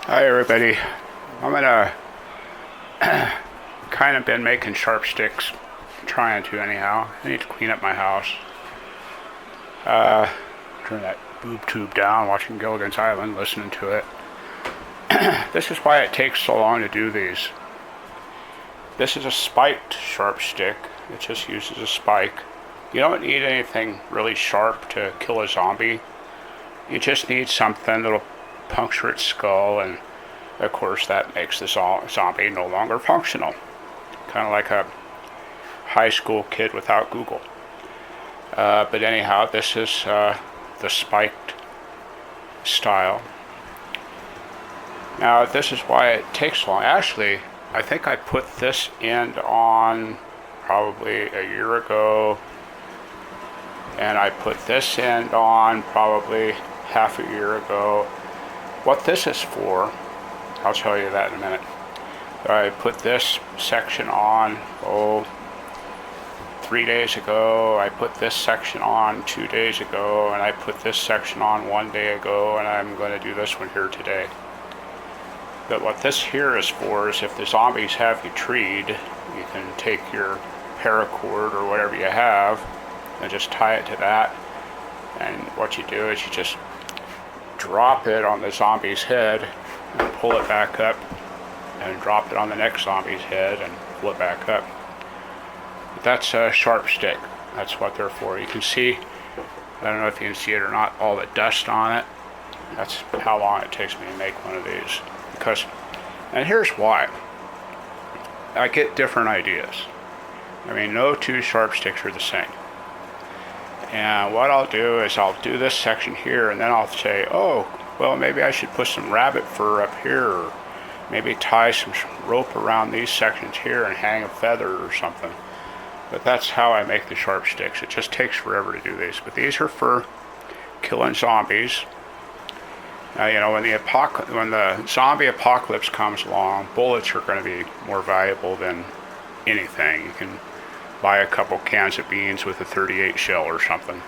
Hi everybody. I'm gonna kind of been making sharp sticks, trying to anyhow. I need to clean up my house. Turn that boob tube down, watching Gilligan's Island, listening to it. This is why it takes so long to do these. This is a spiked sharp stick. It just uses a spike. You don't need anything really sharp to kill a zombie. You just need something that'll puncture its skull, and of course that makes the zombie no longer functional. Kind of like a high school kid without Google. But anyhow, this is the spiked style. Now this is why it takes long. Actually, I think I put this end on probably a year ago, and I put this end on probably half a year ago. What this is for, I'll tell you that in a minute. I put this section on, 3 days ago. I put this section on 2 days ago, and I put this section on 1 day ago, and I'm going to do this one here today. But what this here is for is if the zombies have you treed, you can take your paracord or whatever you have and just tie it to that. And what you do is you just drop it on the zombie's head and pull it back up, and drop it on the next zombie's head and pull it back up. But that's a sharp stick. That's what they're for. You can see, I don't know if you can see it or not, all the dust on it. That's how long it takes me to make one of these. And here's why. I get different ideas. I mean, no two sharp sticks are the same. And what I'll do is I'll do this section here, and then I'll say, oh, well, maybe I should put some rabbit fur up here, or maybe tie some rope around these sections here and hang a feather or something. But that's how I make the sharp sticks. It just takes forever to do these. But these are for killing zombies. Now, when the zombie apocalypse comes along, bullets are going to be more valuable than anything. You can buy a couple cans of beans with a 38 shell or something.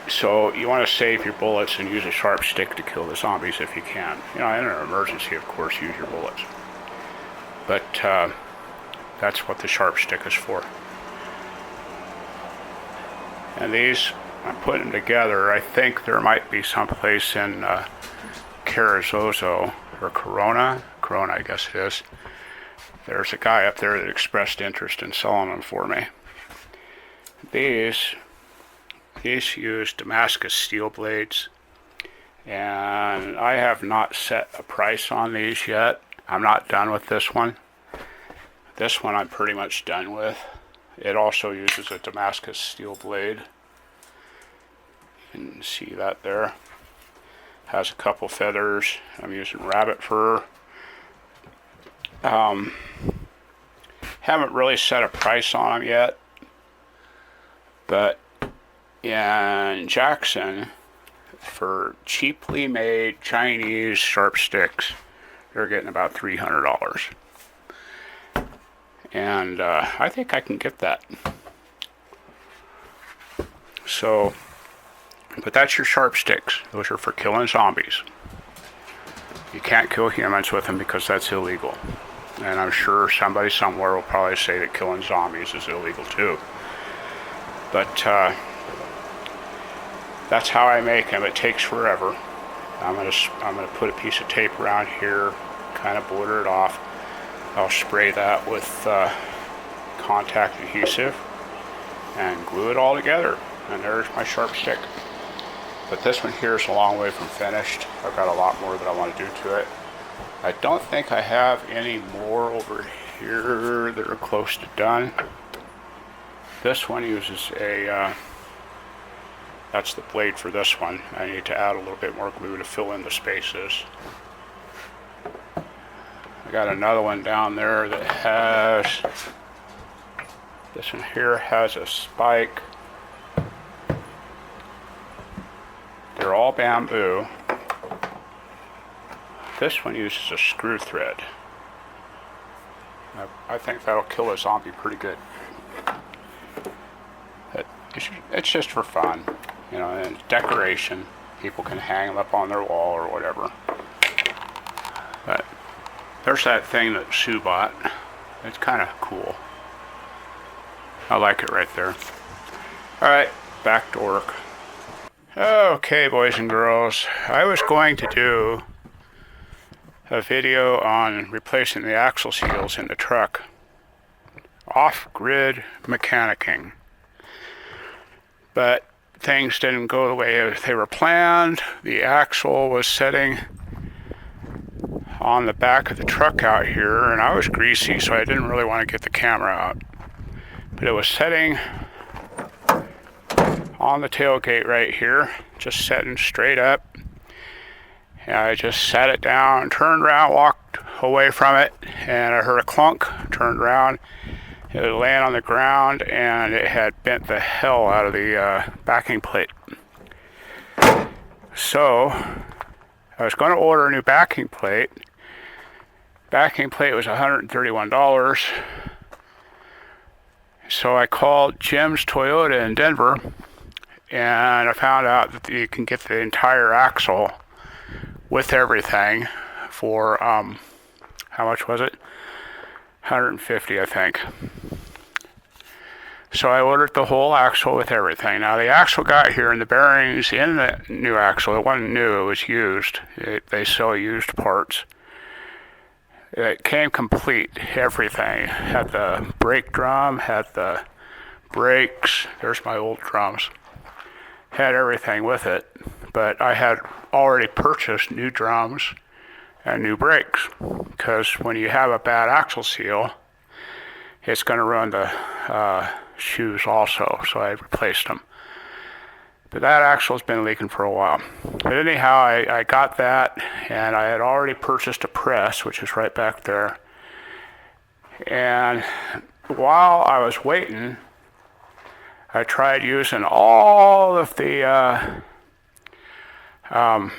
So you want to save your bullets and use a sharp stick to kill the zombies if you can. In an emergency, of course, use your bullets. But that's what the sharp stick is for. And these, I'm putting them together. I think there might be some place in Carrizozo or Corona, I guess it is. There's a guy up there that expressed interest in selling them for me. These use Damascus steel blades, and I have not set a price on these yet. I'm not done with this one. This one I'm pretty much done with. It also uses a Damascus steel blade. You can see that there. Has a couple feathers. I'm using rabbit fur. Haven't really set a price on them yet, but in Jackson, for cheaply made Chinese sharp sticks, they're getting about $300. And I think I can get that. So, but that's your sharp sticks. Those are for killing zombies. You can't kill humans with them because that's illegal. And I'm sure somebody somewhere will probably say that killing zombies is illegal too. But that's how I make them. It takes forever. I'm gonna put a piece of tape around here, kind of border it off. I'll spray that with contact adhesive and glue it all together. And there's my sharp stick. But this one here is a long way from finished. I've got a lot more that I want to do to it. I don't think I have any more over here that are close to done. This one uses that's the blade for this one. I need to add a little bit more glue to fill in the spaces. I got another one down there that has, this one here has a spike. They're all bamboo. This one uses a screw thread. I think that'll kill a zombie pretty good. It's just for fun, and decoration. People can hang them up on their wall or whatever. But there's that thing that Sue bought. It's kind of cool. I like it right there. Alright, back to work. Okay, boys and girls. I was going to do a video on replacing the axle seals in the truck. Off-grid mechanicking. But things didn't go the way they were planned. The axle was setting on the back of the truck out here, and I was greasy, so I didn't really want to get the camera out. But it was setting on the tailgate right here, just setting straight up. And I just sat it down, turned around, walked away from it, and I heard a clunk, turned around. It was laying on the ground, and it had bent the hell out of the backing plate. So I was going to order a new backing plate. Backing plate was $131. So I called Jim's Toyota in Denver, and I found out that you can get the entire axle with everything for, how much was it? $150, I think. So I ordered the whole axle with everything. Now the axle got here, and the bearings in the new axle, it wasn't new, it was used. They sell used parts. It came complete, everything. Had the brake drum, had the brakes, there's my old drums. Had everything with it, but I had already purchased new drums and new brakes, because when you have a bad axle seal, it's going to ruin the shoes also, so I replaced them. But that axle's been leaking for a while. But anyhow, I got that, and I had already purchased a press, which is right back there. And while I was waiting, I tried using all of the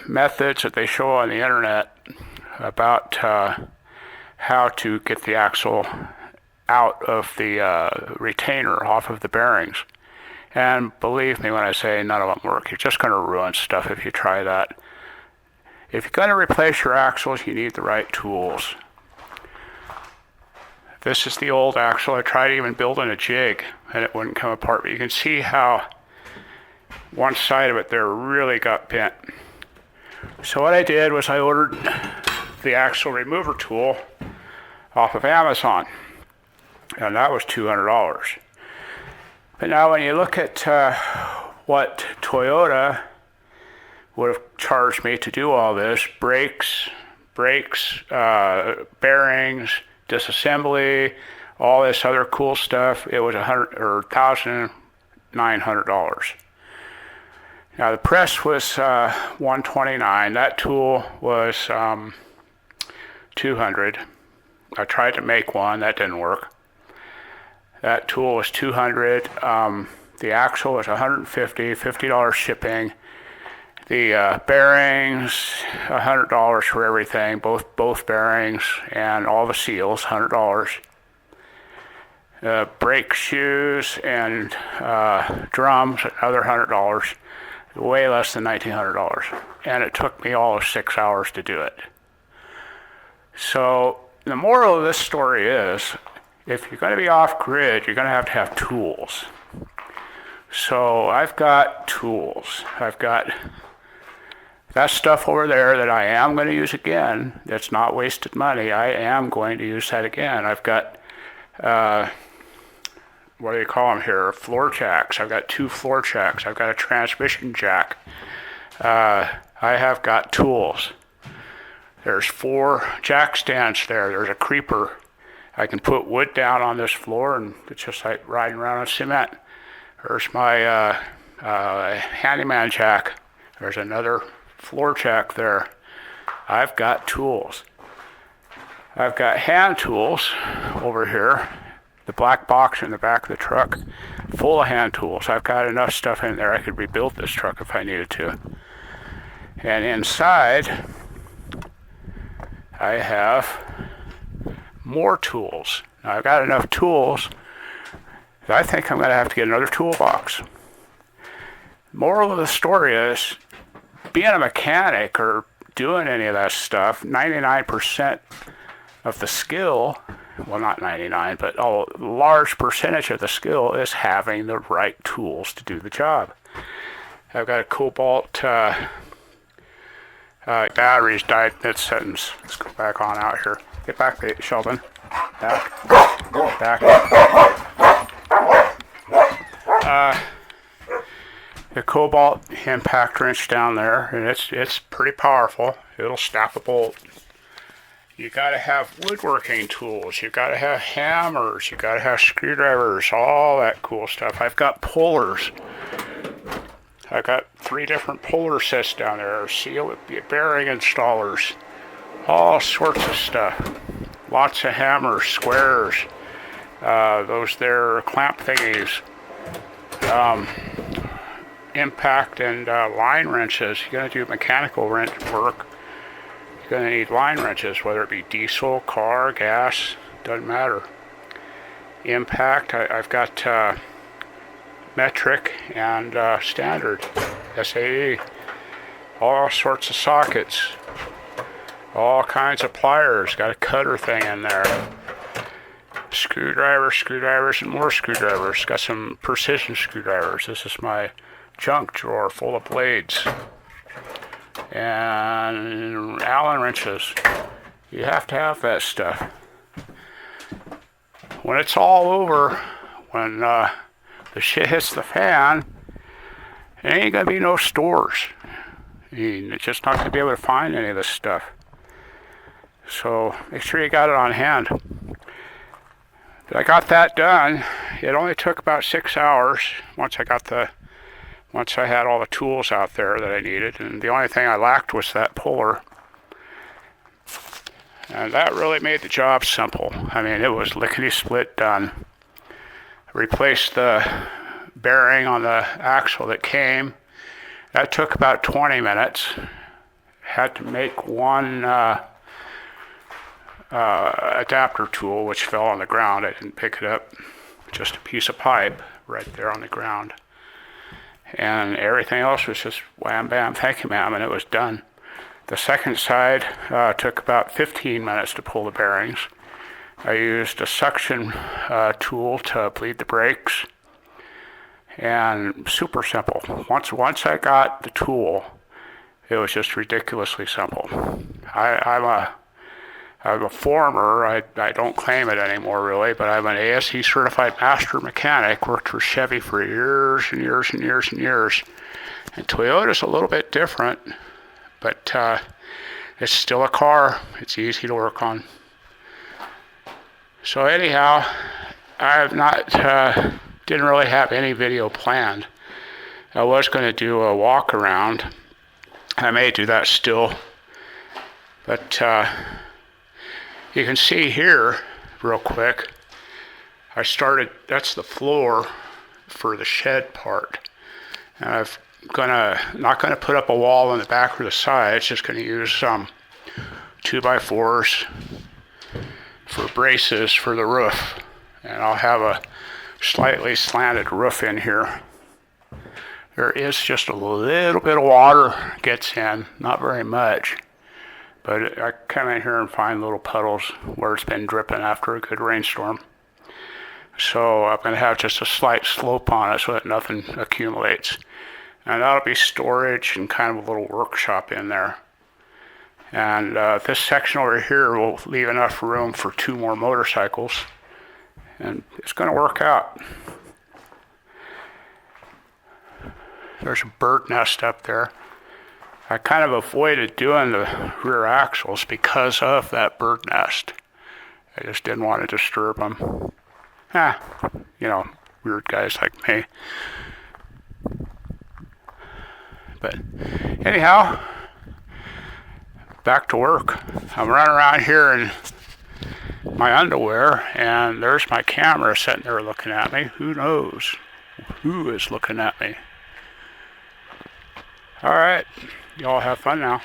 methods that they show on the internet about how to get the axle out of the retainer, off of the bearings. And believe me when I say none of them work. You're just going to ruin stuff if you try that. If you're going to replace your axles, you need the right tools. This is the old axle. I tried even building a jig, and it wouldn't come apart. But you can see how one side of it there really got bent. So what I did was I ordered the axle remover tool off of Amazon, and that was $200. But now when you look at what Toyota would have charged me to do all this, brakes, bearings, disassembly, all this other cool stuff, it was $1,900. Now the press was $129. That tool was $200. I tried to make one, that didn't work. That tool was $200. The axle was $150, $50 shipping. The bearings, $100 for everything, both bearings and all the seals, $100. Brake shoes and drums, another $100. Way less than $1,900. And it took me all of 6 hours to do it. So the moral of this story is, if you're going to be off-grid, you're going to have tools. So I've got tools. I've got that stuff over there that I am going to use again. That's not wasted money. I am going to use that again. I've got, what do you call them here? Floor jacks. I've got 2 floor jacks. I've got a transmission jack. I have got tools. There's 4 jack stands there. There's a creeper. I can put wood down on this floor, and it's just like riding around on cement. There's my handyman jack. There's another floor jack there. I've got tools. I've got hand tools over here. The black box in the back of the truck, full of hand tools. I've got enough stuff in there I could rebuild this truck if I needed to. And inside, I have more tools. Now, I've got enough tools that I think I'm going to have to get another toolbox. Moral of the story is, being a mechanic or doing any of that stuff, 99% of the skill, well, not 99, but a large percentage of the skill is having the right tools to do the job. I've got a Cobalt batteries died mid-sentence. Let's go back on out here. Get back, Sheldon. Back. Back. The Cobalt impact wrench down there, and it's pretty powerful. It'll snap a bolt. You gotta have woodworking tools. You gotta have hammers. You gotta have screwdrivers. All that cool stuff. I've got pullers. I've got 3 different puller sets down there. Seal bearing installers. All sorts of stuff. Lots of hammers, squares. Those there clamp thingies. Impact and line wrenches. You're going to do mechanical wrench work. You're going to need line wrenches, whether it be diesel, car, gas, doesn't matter. Impact, I've got metric and standard, SAE. All sorts of sockets. All kinds of pliers. Got a cutter thing in there. Screwdrivers, and more screwdrivers. Got some precision screwdrivers. This is my junk drawer full of blades. And Allen wrenches. You have to have that stuff. When it's all over, when the shit hits the fan, there ain't gonna be no stores. You're just not gonna be able to find any of this stuff. So make sure you got it on hand. But I got that done. It only took about 6 hours once I had all the tools out there that I needed, and the only thing I lacked was that puller. And that really made the job simple. I mean, it was lickety-split done. I replaced the bearing on the axle that came. That took about 20 minutes. Had to make one adapter tool, which fell on the ground. I didn't pick it up. Just a piece of pipe right there on the ground. And everything else was just wham, bam, thank you, ma'am, and it was done. The second side took about 15 minutes to pull the bearings. I used a suction tool to bleed the brakes, and super simple. Once I got the tool, it was just ridiculously simple. I'm a former, I don't claim it anymore really, but I'm an ASE certified master mechanic, worked for Chevy for years and years and years and years. And Toyota's a little bit different, but it's still a car. It's easy to work on. So anyhow, I've not, didn't really have any video planned. I was going to do a walk around. I may do that still, but you can see here, real quick, I started, that's the floor for the shed part. And not gonna put up a wall on the back or the side, just gonna use some 2x4s for braces for the roof. And I'll have a slightly slanted roof in here. There is just a little bit of water gets in, not very much. But I come in here and find little puddles where it's been dripping after a good rainstorm. So I'm going to have just a slight slope on it so that nothing accumulates. And that'll be storage and kind of a little workshop in there. And this section over here will leave enough room for 2 more motorcycles. And it's going to work out. There's a bird nest up there. I kind of avoided doing the rear axles because of that bird nest. I just didn't want to disturb them. Weird guys like me. But anyhow, back to work. I'm running around here in my underwear, and there's my camera sitting there looking at me. Who knows who is looking at me? All right. Y'all have fun now.